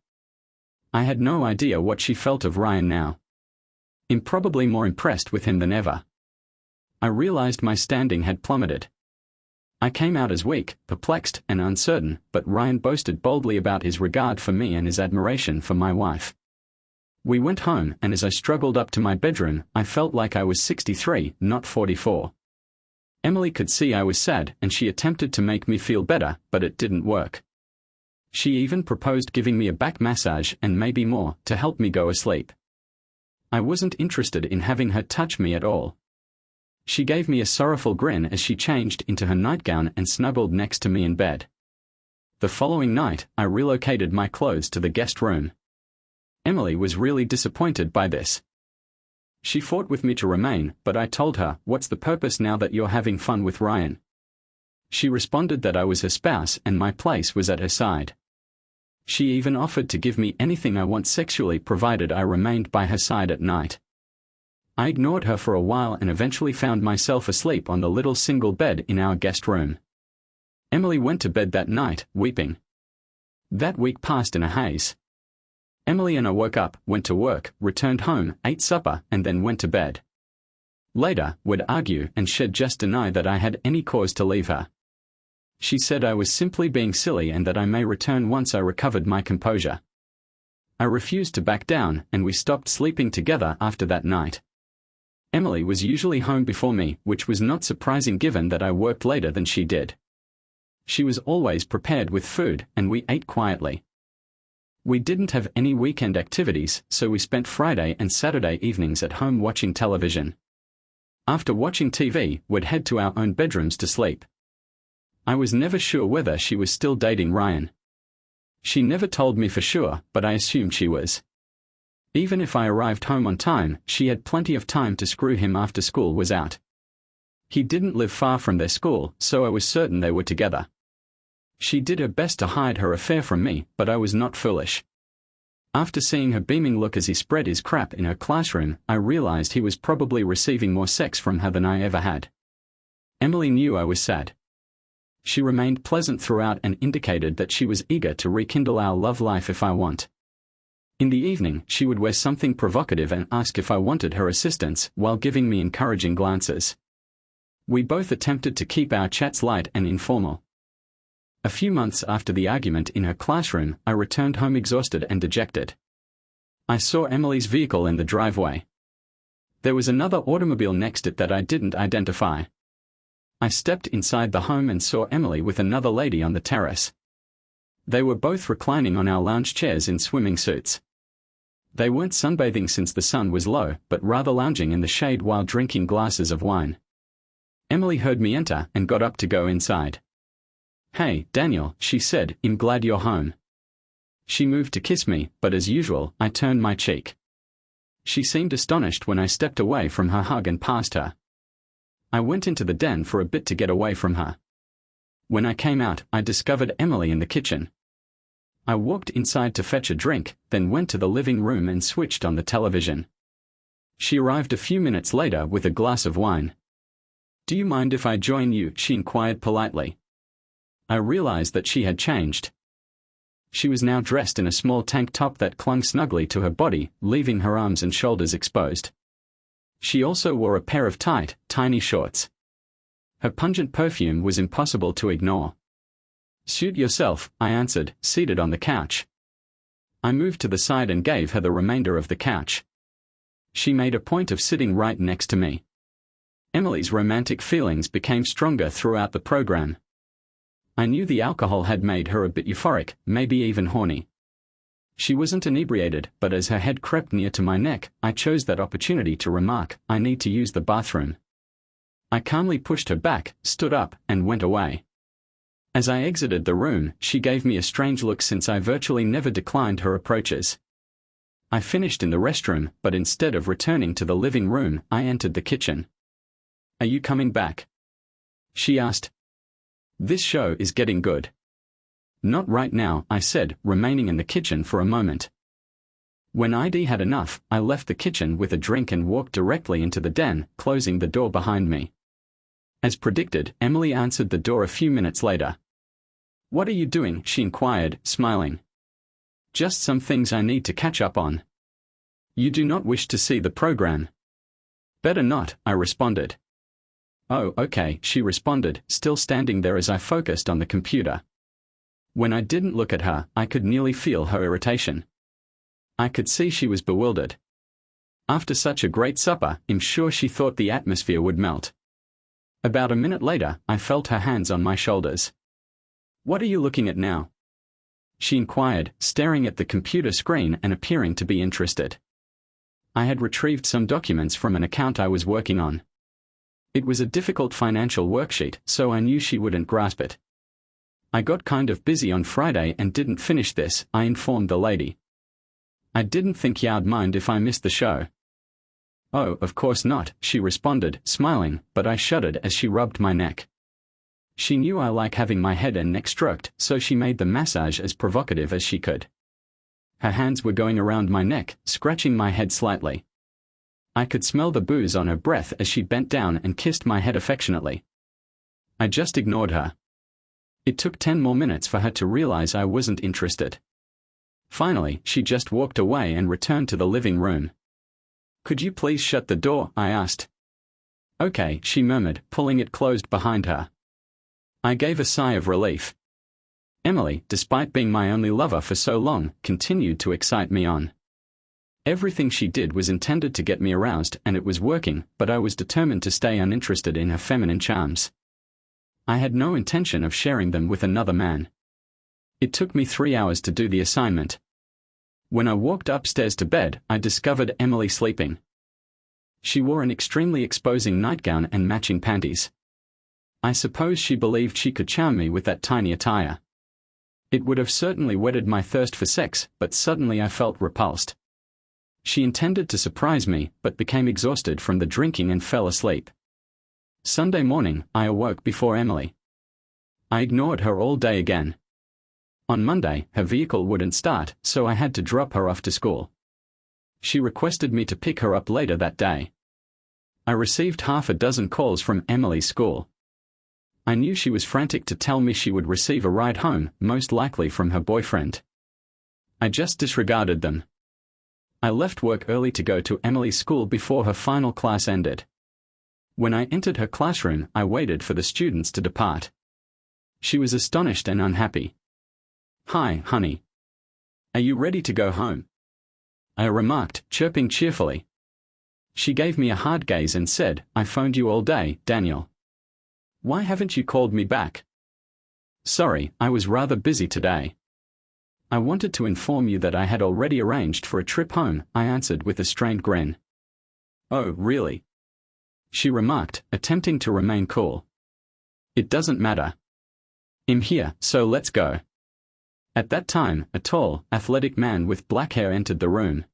S1: I had no idea what she felt of Ryan now. I'm probably more impressed with him than ever. I realized my standing had plummeted. I came out as weak, perplexed, and uncertain, but Ryan boasted boldly about his regard for me and his admiration for my wife. We went home, and as I struggled up to my bedroom, I felt like I was 63, not 44. Emily could see I was sad, and she attempted to make me feel better, but it didn't work. She even proposed giving me a back massage and maybe more, to help me go asleep. I wasn't interested in having her touch me at all. She gave me a sorrowful grin as she changed into her nightgown and snuggled next to me in bed. The following night, I relocated my clothes to the guest room. Emily was really disappointed by this. She fought with me to remain, but I told her, "What's the purpose now that you're having fun with Ryan?" She responded that I was her spouse and my place was at her side. She even offered to give me anything I want sexually provided I remained by her side at night. I ignored her for a while and eventually found myself asleep on the little single bed in our guest room. Emily went to bed that night, weeping. That week passed in a haze. Emily and I woke up, went to work, returned home, ate supper, and then went to bed. Later, we'd argue and she'd just deny that I had any cause to leave her. She said I was simply being silly and that I may return once I recovered my composure. I refused to back down, and we stopped sleeping together after that night. Emily was usually home before me, which was not surprising given that I worked later than she did. She was always prepared with food, and we ate quietly. We didn't have any weekend activities, so we spent Friday and Saturday evenings at home watching television. After watching TV, we'd head to our own bedrooms to sleep. I was never sure whether she was still dating Ryan. She never told me for sure, but I assumed she was. Even if I arrived home on time, she had plenty of time to screw him after school was out. He didn't live far from their school, so I was certain they were together. She did her best to hide her affair from me, but I was not foolish. After seeing her beaming look as he spread his crap in her classroom, I realized he was probably receiving more sex from her than I ever had. Emily knew I was sad. She remained pleasant throughout and indicated that she was eager to rekindle our love life if I want. In the evening, she would wear something provocative and ask if I wanted her assistance, while giving me encouraging glances. We both attempted to keep our chats light and informal. A few months after the argument in her classroom, I returned home exhausted and dejected. I saw Emily's vehicle in the driveway. There was another automobile next to it that I didn't identify. I stepped inside the home and saw Emily with another lady on the terrace. They were both reclining on our lounge chairs in swimming suits. They weren't sunbathing since the sun was low, but rather lounging in the shade while drinking glasses of wine. Emily heard me enter and got up to go inside. "Hey, Daniel," she said, "I'm glad you're home." She moved to kiss me, but as usual, I turned my cheek. She seemed astonished when I stepped away from her hug and passed her. I went into the den for a bit to get away from her. When I came out, I discovered Emily in the kitchen. I walked inside to fetch a drink, then went to the living room and switched on the television. She arrived a few minutes later with a glass of wine. "Do you mind if I join you?" she inquired politely. I realized that she had changed. She was now dressed in a small tank top that clung snugly to her body, leaving her arms and shoulders exposed. She also wore a pair of tight, tiny shorts. Her pungent perfume was impossible to ignore. "Suit yourself," I answered, seated on the couch. I moved to the side and gave her the remainder of the couch. She made a point of sitting right next to me. Emily's romantic feelings became stronger throughout the program. I knew the alcohol had made her a bit euphoric, maybe even horny. She wasn't inebriated, but as her head crept near to my neck, I chose that opportunity to remark, "I need to use the bathroom." I calmly pushed her back, stood up, and went away. As I exited the room, she gave me a strange look since I virtually never declined her approaches. I finished in the restroom, but instead of returning to the living room, I entered the kitchen. "Are you coming back?" she asked. "This show is getting good." "Not right now," I said, remaining in the kitchen for a moment. When I'd had enough, I left the kitchen with a drink and walked directly into the den, closing the door behind me. As predicted, Emily answered the door a few minutes later. "What are you doing?" she inquired, smiling. "Just some things I need to catch up on." "You do not wish to see the program?" "Better not," I responded. "Oh, okay," she responded, still standing there as I focused on the computer. When I didn't look at her, I could nearly feel her irritation. I could see she was bewildered. After such a great supper, I'm sure she thought the atmosphere would melt. About a minute later, I felt her hands on my shoulders. "What are you looking at now?" she inquired, staring at the computer screen and appearing to be interested. I had retrieved some documents from an account I was working on. It was a difficult financial worksheet, so I knew she wouldn't grasp it. "I got kind of busy on Friday and didn't finish this," I informed the lady. "I didn't think you'd mind if I missed the show." "Oh, of course not," she responded, smiling, but I shuddered as she rubbed my neck. She knew I like having my head and neck stroked, so she made the massage as provocative as she could. Her hands were going around my neck, scratching my head slightly. I could smell the booze on her breath as she bent down and kissed my head affectionately. I just ignored her. It took 10 more minutes for her to realize I wasn't interested. Finally, she just walked away and returned to the living room. "Could you please shut the door?" I asked. "Okay," she murmured, pulling it closed behind her. I gave a sigh of relief. Emily, despite being my only lover for so long, continued to excite me on. Everything she did was intended to get me aroused, and it was working, but I was determined to stay uninterested in her feminine charms. I had no intention of sharing them with another man. It took me 3 hours to do the assignment. When I walked upstairs to bed, I discovered Emily sleeping. She wore an extremely exposing nightgown and matching panties. I suppose she believed she could charm me with that tiny attire. It would have certainly whetted my thirst for sex, but suddenly I felt repulsed. She intended to surprise me, but became exhausted from the drinking and fell asleep. Sunday morning, I awoke before Emily. I ignored her all day again. On Monday, her vehicle wouldn't start, so I had to drop her off to school. She requested me to pick her up later that day. I received half a dozen calls from Emily's school. I knew she was frantic to tell me she would receive a ride home, most likely from her boyfriend. I just disregarded them. I left work early to go to Emily's school before her final class ended. When I entered her classroom, I waited for the students to depart. She was astonished and unhappy. "Hi, honey. Are you ready to go home?" I remarked, chirping cheerfully. She gave me a hard gaze and said, "I phoned you all day, Daniel. Why haven't you called me back?" "Sorry, I was rather busy today." "I wanted to inform you that I had already arranged for a trip home," I answered with a strained grin. "Oh, really?" she remarked, attempting to remain cool. "It doesn't matter. I'm here, so let's go." At that time, a tall, athletic man with black hair entered the room.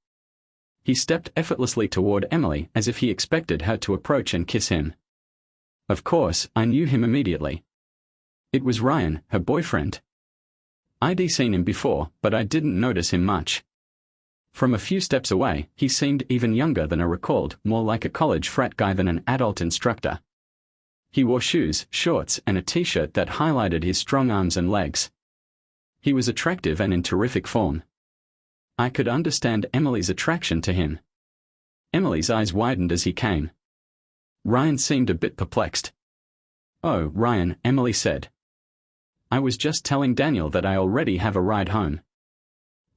S1: He stepped effortlessly toward Emily as if he expected her to approach and kiss him. Of course, I knew him immediately. It was Ryan, her boyfriend. I'd seen him before, but I didn't notice him much. From a few steps away, he seemed even younger than I recalled, more like a college frat guy than an adult instructor. He wore shoes, shorts, and a t-shirt that highlighted his strong arms and legs. He was attractive and in terrific form. I could understand Emily's attraction to him. Emily's eyes widened as he came. Ryan seemed a bit perplexed. "Oh, Ryan," Emily said. "I was just telling Daniel that I already have a ride home."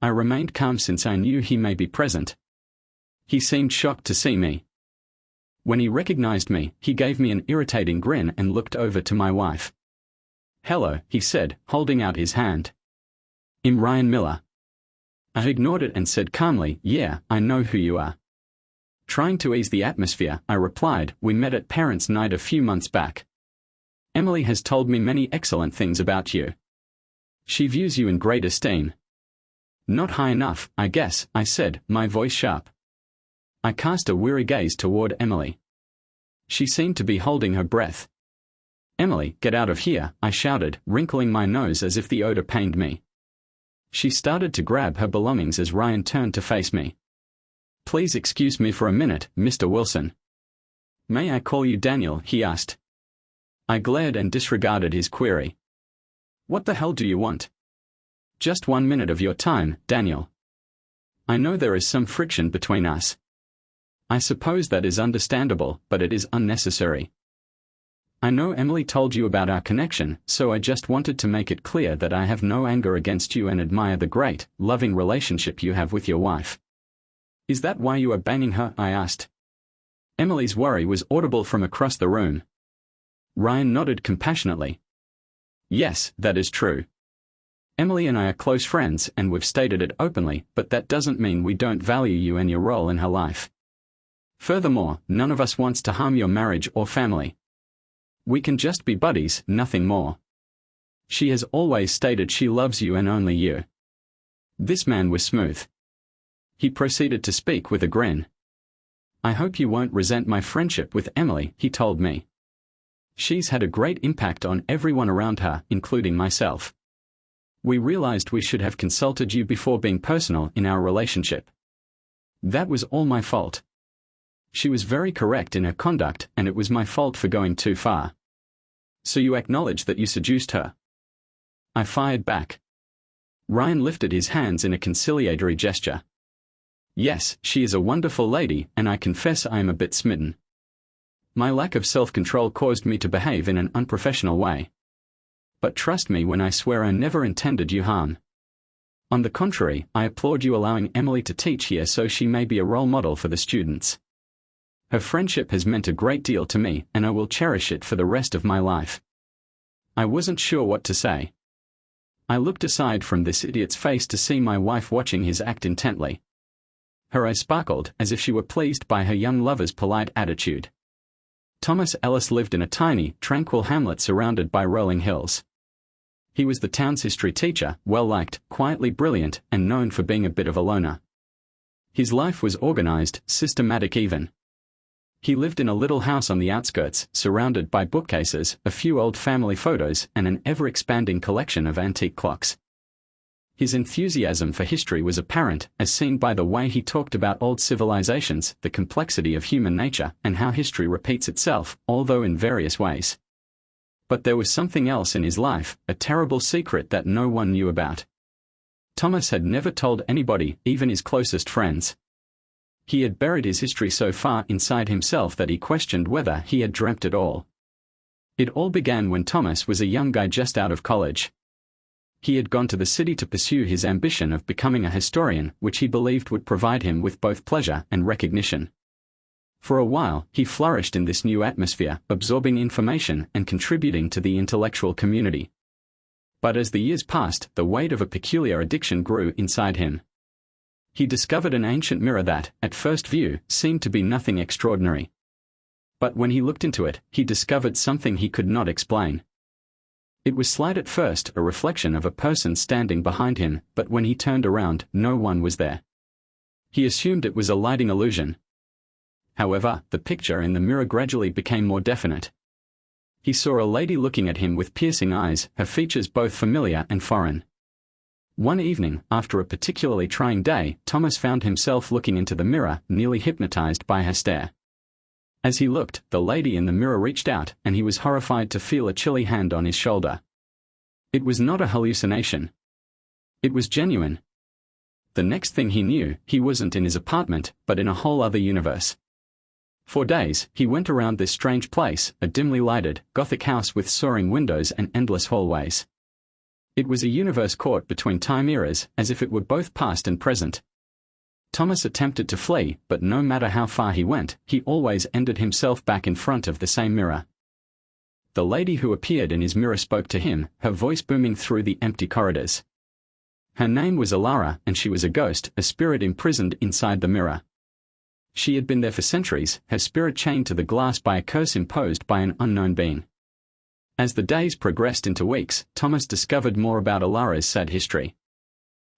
S1: I remained calm since I knew he may be present. He seemed shocked to see me. When he recognized me, he gave me an irritating grin and looked over to my wife. "Hello," he said, holding out his hand. "I'm Ryan Miller." I ignored it and said calmly, "Yeah, I know who you are." Trying to ease the atmosphere, I replied, "We met at parents' night a few months back. Emily has told me many excellent things about you. She views you in great esteem." "Not high enough, I guess," I said, my voice sharp. I cast a weary gaze toward Emily. She seemed to be holding her breath. "Emily, get out of here," I shouted, wrinkling my nose as if the odor pained me. She started to grab her belongings as Ryan turned to face me. "Please excuse me for a minute, Mr. Wilson." "May I call you Daniel?" he asked. I glared and disregarded his query. "What the hell do you want?" "Just 1 minute of your time, Daniel. I know there is some friction between us. I suppose that is understandable, but it is unnecessary. I know Emily told you about our connection, so I just wanted to make it clear that I have no anger against you and admire the great, loving relationship you have with your wife." "Is that why you are banging her?" I asked. Emily's worry was audible from across the room. Ryan nodded compassionately. "Yes, that is true. Emily and I are close friends and we've stated it openly, but that doesn't mean we don't value you and your role in her life. Furthermore, none of us wants to harm your marriage or family. We can just be buddies, nothing more. She has always stated she loves you and only you." This man was smooth. He proceeded to speak with a grin. "I hope you won't resent my friendship with Emily," he told me. "She's had a great impact on everyone around her, including myself. We realized we should have consulted you before being personal in our relationship. That was all my fault. She was very correct in her conduct, and it was my fault for going too far." "So you acknowledge that you seduced her?" I fired back. Ryan lifted his hands in a conciliatory gesture. "Yes, she is a wonderful lady, and I confess I am a bit smitten. My lack of self-control caused me to behave in an unprofessional way. But trust me when I swear I never intended you harm. On the contrary, I applaud you allowing Emily to teach here so she may be a role model for the students. Her friendship has meant a great deal to me, and I will cherish it for the rest of my life." I wasn't sure what to say. I looked aside from this idiot's face to see my wife watching his act intently. Her eyes sparkled as if she were pleased by her young lover's polite attitude. Thomas Ellis lived in a tiny, tranquil hamlet surrounded by rolling hills. He was the town's history teacher, well-liked, quietly brilliant, and known for being a bit of a loner. His life was organized, systematic even. He lived in a little house on the outskirts, surrounded by bookcases, a few old family photos, and an ever-expanding collection of antique clocks. His enthusiasm for history was apparent, as seen by the way he talked about old civilizations, the complexity of human nature, and how history repeats itself, although in various ways. But there was something else in his life, a terrible secret that no one knew about. Thomas had never told anybody, even his closest friends. He had buried his history so far inside himself that he questioned whether he had dreamt it all. It all began when Thomas was a young guy just out of college. He had gone to the city to pursue his ambition of becoming a historian, which he believed would provide him with both pleasure and recognition. For a while, he flourished in this new atmosphere, absorbing information and contributing to the intellectual community. But as the years passed, the weight of a peculiar addiction grew inside him. He discovered an ancient mirror that, at first view, seemed to be nothing extraordinary. But when he looked into it, he discovered something he could not explain. It was slight at first, a reflection of a person standing behind him, but when he turned around, no one was there. He assumed it was a lighting illusion. However, the picture in the mirror gradually became more definite. He saw a lady looking at him with piercing eyes, her features both familiar and foreign. One evening, after a particularly trying day, Thomas found himself looking into the mirror, nearly hypnotized by her stare. As he looked, the lady in the mirror reached out, and he was horrified to feel a chilly hand on his shoulder. It was not a hallucination. It was genuine. The next thing he knew, he wasn't in his apartment, but in a whole other universe. For days, he went around this strange place, a dimly lighted, Gothic house with soaring windows and endless hallways. It was a universe caught between time eras, as if it were both past and present. Thomas attempted to flee, but no matter how far he went, he always ended himself back in front of the same mirror. The lady who appeared in his mirror spoke to him, her voice booming through the empty corridors. Her name was Alara, and she was a ghost, a spirit imprisoned inside the mirror. She had been there for centuries, her spirit chained to the glass by a curse imposed by an unknown being. As the days progressed into weeks, Thomas discovered more about Alara's sad history.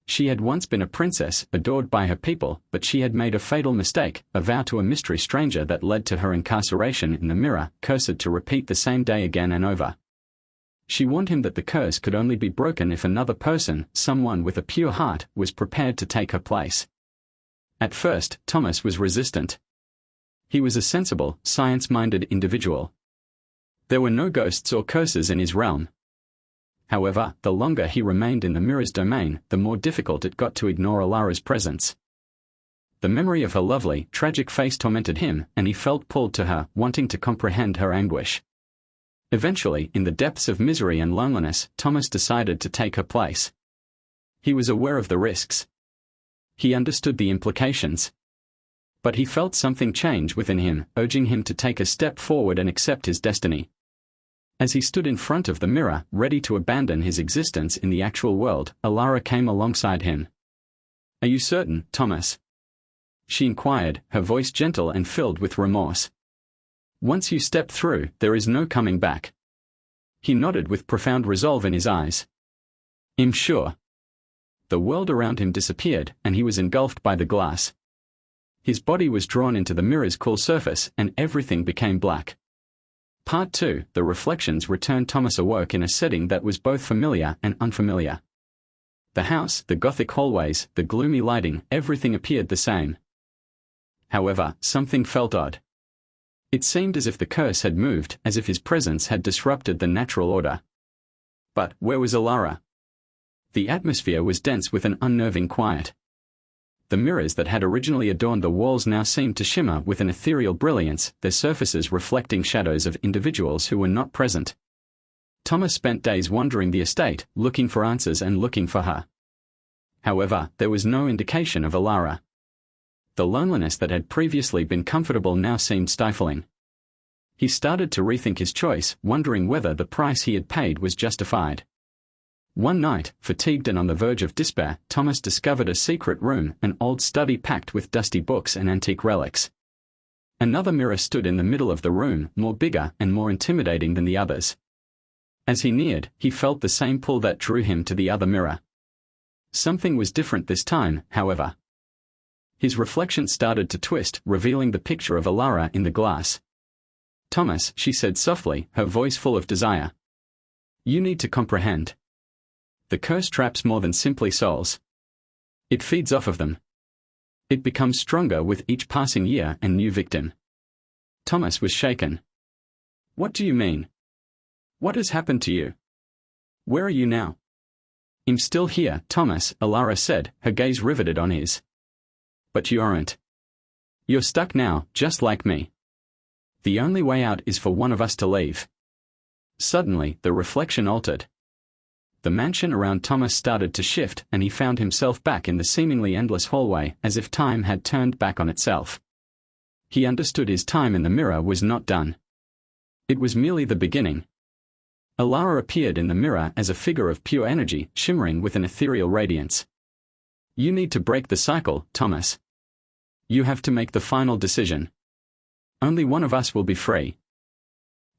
S1: She had once been a princess, adored by her people, but she had made a fatal mistake, a vow to a mystery stranger that led to her incarceration in the mirror, cursed to repeat the same day again and over. She warned him that the curse could only be broken if another person, someone with a pure heart, was prepared to take her place. At first, Thomas was resistant. He was a sensible, science-minded individual. There were no ghosts or curses in his realm. However, the longer he remained in the mirror's domain, the more difficult it got to ignore Alara's presence. The memory of her lovely, tragic face tormented him, and he felt pulled to her, wanting to comprehend her anguish. Eventually, in the depths of misery and loneliness, Thomas decided to take her place. He was aware of the risks. He understood the implications. But he felt something change within him, urging him to take a step forward and accept his destiny. As he stood in front of the mirror, ready to abandon his existence in the actual world, Alara came alongside him. "Are you certain, Thomas?" she inquired, her voice gentle and filled with remorse. "Once you step through, there is no coming back." He nodded with profound resolve in his eyes. "I'm sure." The world around him disappeared, and he was engulfed by the glass. His body was drawn into the mirror's cool surface, and everything became black. Part 2, The Reflections returned. Thomas awoke in a setting that was both familiar and unfamiliar. The house, the gothic hallways, the gloomy lighting, everything appeared the same. However, something felt odd. It seemed as if the curse had moved, as if his presence had disrupted the natural order. But where was Alara? The atmosphere was dense with an unnerving quiet. The mirrors that had originally adorned the walls now seemed to shimmer with an ethereal brilliance, their surfaces reflecting shadows of individuals who were not present. Thomas spent days wandering the estate, looking for answers and looking for her. However, there was no indication of Alara. The loneliness that had previously been comfortable now seemed stifling. He started to rethink his choice, wondering whether the price he had paid was justified. One night, fatigued and on the verge of despair, Thomas discovered a secret room, an old study packed with dusty books and antique relics. Another mirror stood in the middle of the room, more bigger and more intimidating than the others. As he neared, he felt the same pull that drew him to the other mirror. Something was different this time, however. His reflection started to twist, revealing the picture of Alara in the glass. "Thomas," she said softly, her voice full of desire. "You need to comprehend. The curse traps more than simply souls. It feeds off of them. It becomes stronger with each passing year and new victim." Thomas was shaken. "What do you mean? What has happened to you? Where are you now?" "I'm still here, Thomas," Alara said, her gaze riveted on his. "But you aren't. You're stuck now, just like me. The only way out is for one of us to leave." Suddenly, the reflection altered. The mansion around Thomas started to shift, and he found himself back in the seemingly endless hallway, as if time had turned back on itself. He understood his time in the mirror was not done. It was merely the beginning. Alara appeared in the mirror as a figure of pure energy, shimmering with an ethereal radiance. "You need to break the cycle, Thomas. You have to make the final decision. Only one of us will be free."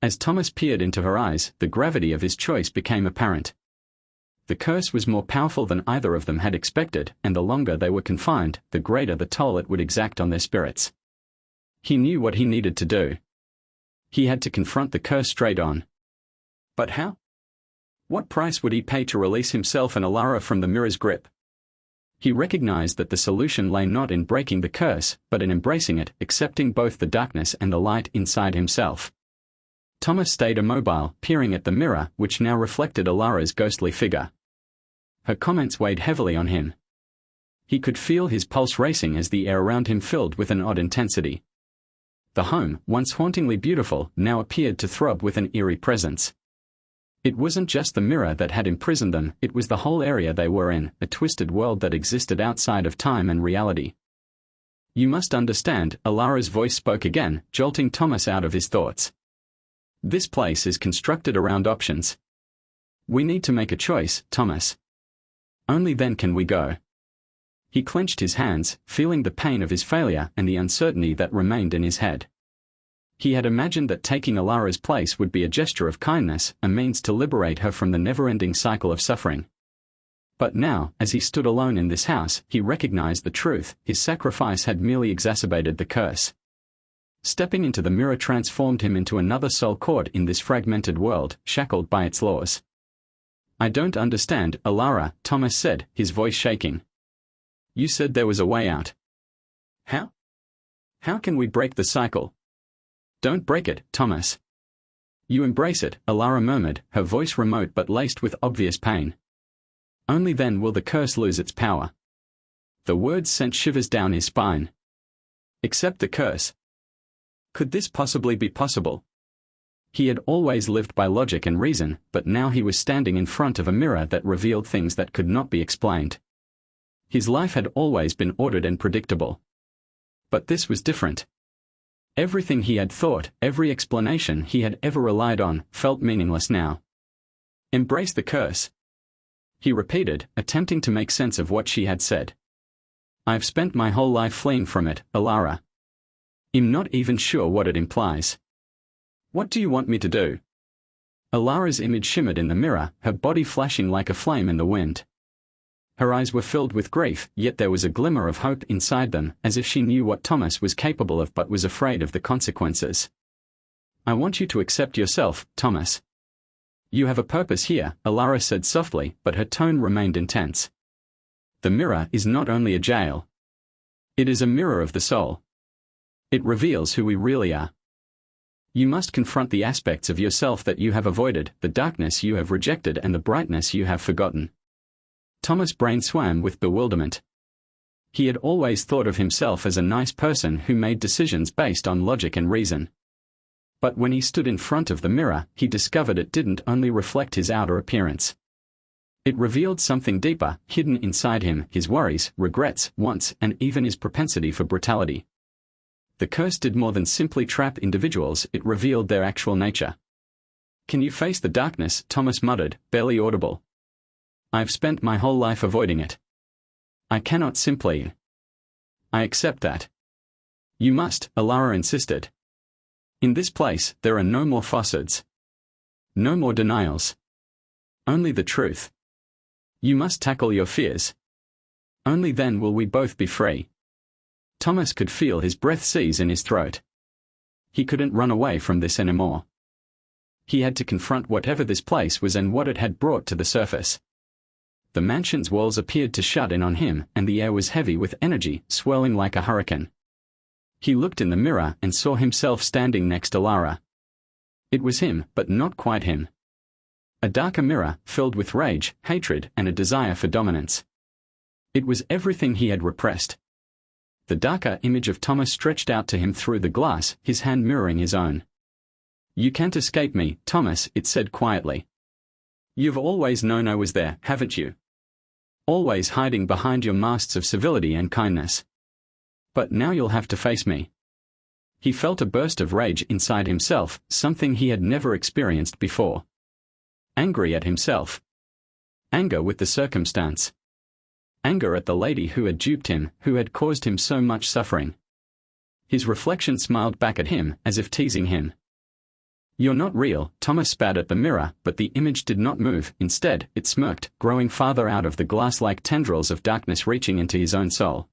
S1: As Thomas peered into her eyes, the gravity of his choice became apparent. The curse was more powerful than either of them had expected, and the longer they were confined, the greater the toll it would exact on their spirits. He knew what he needed to do. He had to confront the curse straight on. But how? What price would he pay to release himself and Alara from the mirror's grip? He recognized that the solution lay not in breaking the curse, but in embracing it, accepting both the darkness and the light inside himself. Thomas stayed immobile, peering at the mirror, which now reflected Alara's ghostly figure. Her comments weighed heavily on him. He could feel his pulse racing as the air around him filled with an odd intensity. The home, once hauntingly beautiful, now appeared to throb with an eerie presence. It wasn't just the mirror that had imprisoned them, it was the whole area they were in, a twisted world that existed outside of time and reality. "You must understand," Alara's voice spoke again, jolting Thomas out of his thoughts. "This place is constructed around options. We need to make a choice, Thomas. Only then can we go. He clenched his hands, feeling the pain of his failure and the uncertainty that remained in his head. He had imagined that taking Alara's place would be a gesture of kindness, a means to liberate her from the never-ending cycle of suffering. But now, as he stood alone in this house, he recognized the truth: his sacrifice had merely exacerbated the curse. Stepping into the mirror transformed him into another soul caught in this fragmented world, shackled by its laws. "I don't understand, Alara," Thomas said, his voice shaking. "You said there was a way out. How? How can we break the cycle?" "Don't break it, Thomas. You embrace it," Alara murmured, her voice remote but laced with obvious pain. "Only then will the curse lose its power." The words sent shivers down his spine. Accept the curse. Could this possibly be possible? He had always lived by logic and reason, but now he was standing in front of a mirror that revealed things that could not be explained. His life had always been ordered and predictable. But this was different. Everything he had thought, every explanation he had ever relied on, felt meaningless now. "Embrace the curse," he repeated, attempting to make sense of what she had said. "I've spent my whole life fleeing from it, Alara. I'm not even sure what it implies. What do you want me to do?" Alara's image shimmered in the mirror, her body flashing like a flame in the wind. Her eyes were filled with grief, yet there was a glimmer of hope inside them, as if she knew what Thomas was capable of but was afraid of the consequences. "I want you to accept yourself, Thomas. You have a purpose here," Alara said softly, but her tone remained intense. "The mirror is not only a jail. It is a mirror of the soul. It reveals who we really are. You must confront the aspects of yourself that you have avoided, the darkness you have rejected and the brightness you have forgotten." Thomas' brain swam with bewilderment. He had always thought of himself as a nice person who made decisions based on logic and reason. But when he stood in front of the mirror, he discovered it didn't only reflect his outer appearance. It revealed something deeper, hidden inside him: his worries, regrets, wants, and even his propensity for brutality. The curse did more than simply trap individuals, it revealed their actual nature. "Can you face the darkness?" Thomas muttered, barely audible. "I've spent my whole life avoiding it. I cannot simply." "I accept that." "You must," Alara insisted. "In this place, there are no more falsehoods. No more denials. Only the truth. You must tackle your fears. Only then will we both be free." Thomas could feel his breath seize in his throat. He couldn't run away from this anymore. He had to confront whatever this place was and what it had brought to the surface. The mansion's walls appeared to shut in on him, and the air was heavy with energy, swirling like a hurricane. He looked in the mirror and saw himself standing next to Lara. It was him, but not quite him. A darker mirror, filled with rage, hatred, and a desire for dominance. It was everything he had repressed. The darker image of Thomas stretched out to him through the glass, his hand mirroring his own. "You can't escape me, Thomas," it said quietly. "You've always known I was there, haven't you? Always hiding behind your masks of civility and kindness. But now you'll have to face me." He felt a burst of rage inside himself, something he had never experienced before. Angry at himself. Anger with the circumstance. Anger at the lady who had duped him, who had caused him so much suffering. His reflection smiled back at him, as if teasing him. "You're not real," Thomas spat at the mirror, but the image did not move. Instead, it smirked, growing farther out of the glass like tendrils of darkness reaching into his own soul.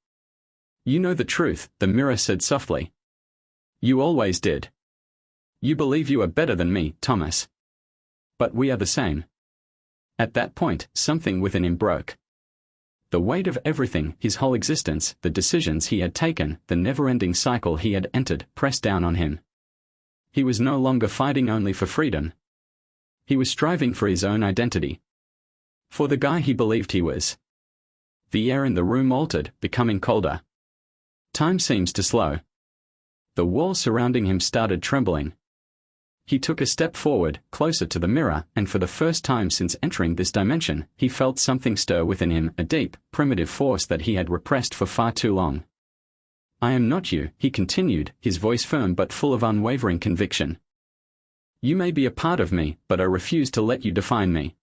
S1: "You know the truth," the mirror said softly. "You always did. You believe you are better than me, Thomas. But we are the same." At that point, something within him broke. The weight of everything, his whole existence, the decisions he had taken, the never-ending cycle he had entered, pressed down on him. He was no longer fighting only for freedom. He was striving for his own identity. For the guy he believed he was. The air in the room altered, becoming colder. Time seems to slow. The walls surrounding him started trembling. He took a step forward, closer to the mirror, and for the first time since entering this dimension, he felt something stir within him, a deep, primitive force that he had repressed for far too long. "I am not you," he continued, his voice firm but full of unwavering conviction. "You may be a part of me, but I refuse to let you define me.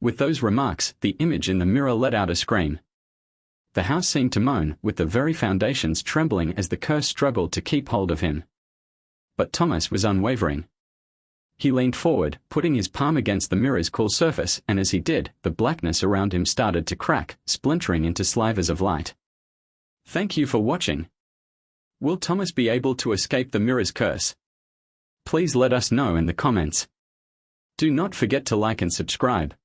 S1: With those remarks, the image in the mirror let out a scream. The house seemed to moan, with the very foundations trembling as the curse struggled to keep hold of him. But Thomas was unwavering. He leaned forward, putting his palm against the mirror's cool surface, and as he did, the blackness around him started to crack, splintering into slivers of light. Thank you for watching. Will Thomas be able to escape the mirror's curse? Please let us know in the comments. Do not forget to like and subscribe.